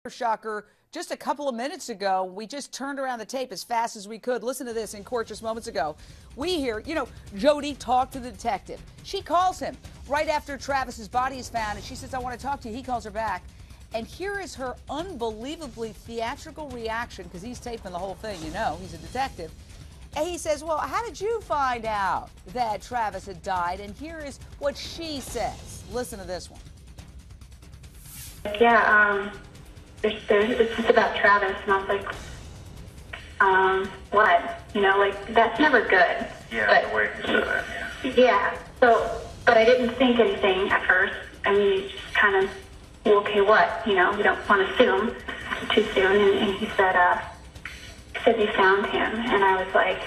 Shocker just a couple of minutes ago. We just turned around the tape as fast as we could. Listen to this in court just moments ago. We hear, Jodi talked to the detective. She calls him right after Travis's body is found, and she says, "I want to talk to you." He calls her back. And here is her unbelievably theatrical reaction, because he's taping the whole thing, he's a detective. And he says, "Well, how did you find out that Travis had died?" And here is what she says. Listen to this one. Yeah, it's just about Travis, and I was like, what? That's never good. Yeah, but, the way you said that, yeah. Yeah, but I didn't think anything at first. I mean, it's just kind of, well, okay, what? We don't want to assume too soon. And he said you found him. And I was like,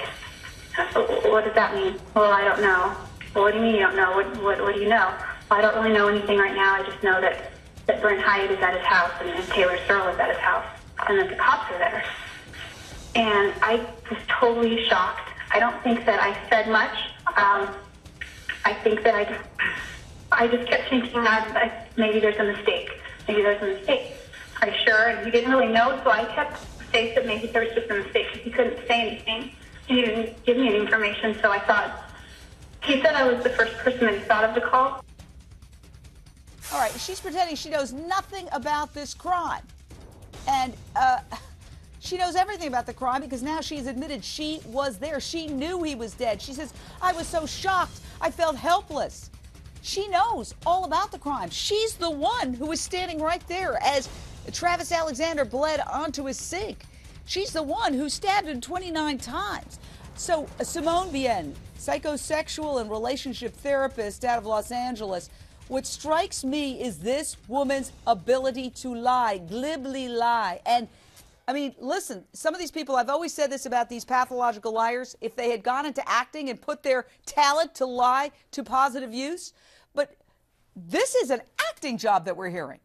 what does that mean? Well, I don't know. Well, what do you mean you don't know? What do you know? Well, I don't really know anything right now. I just know that Brent Hyatt is at his house and Taylor Searle is at his house, and that the cops are there. And I was totally shocked. I don't think that I said much. I think that I just kept thinking that maybe there's a mistake. Maybe there's a mistake. Are you sure? And he didn't really know, so I kept saying that maybe there was just a mistake. He couldn't say anything. He didn't give me any information, so I thought, he said I was the first person that he thought of the call. All right, she's pretending she knows nothing about this crime. And she knows everything about the crime because now she's admitted she was there. She knew he was dead. She says, "I was so shocked. I felt helpless." She knows all about the crime. She's the one who was standing right there as Travis Alexander bled onto his sink. She's the one who stabbed him 29 times. So Simone, psychosexual and relationship therapist out of Los Angeles, what strikes me is this woman's ability to lie, glibly lie. And I mean, listen, some of these people, I've always said this about these pathological liars, if they had gone into acting and put their talent to lie to positive use. But this is an acting job that we're hearing.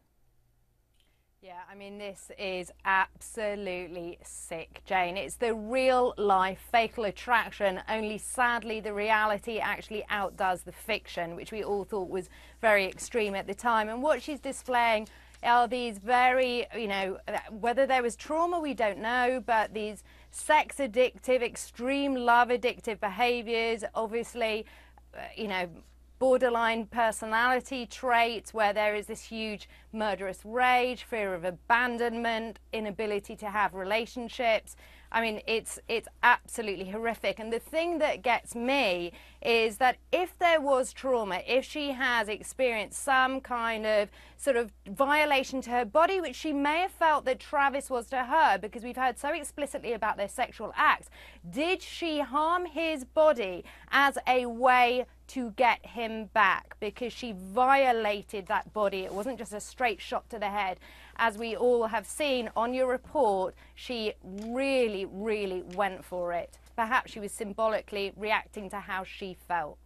Yeah, I mean, this is absolutely sick, Jane. It's the real life fatal attraction, only sadly the reality actually outdoes the fiction, which we all thought was very extreme at the time. And what she's displaying are these very, whether there was trauma, we don't know, but these sex addictive, extreme love addictive behaviors, obviously, borderline personality traits where there is this huge murderous rage, fear of abandonment, inability to have relationships. I mean, it's absolutely horrific. And the thing that gets me is that if there was trauma, if she has experienced some kind of sort of violation to her body, which she may have felt that Travis was to her, because we've heard so explicitly about their sexual acts, did she harm his body as a way to get him back? Because she violated that body. It wasn't just a straight shot to the head. As we all have seen on your report, she really, really went for it. Perhaps she was symbolically reacting to how she felt.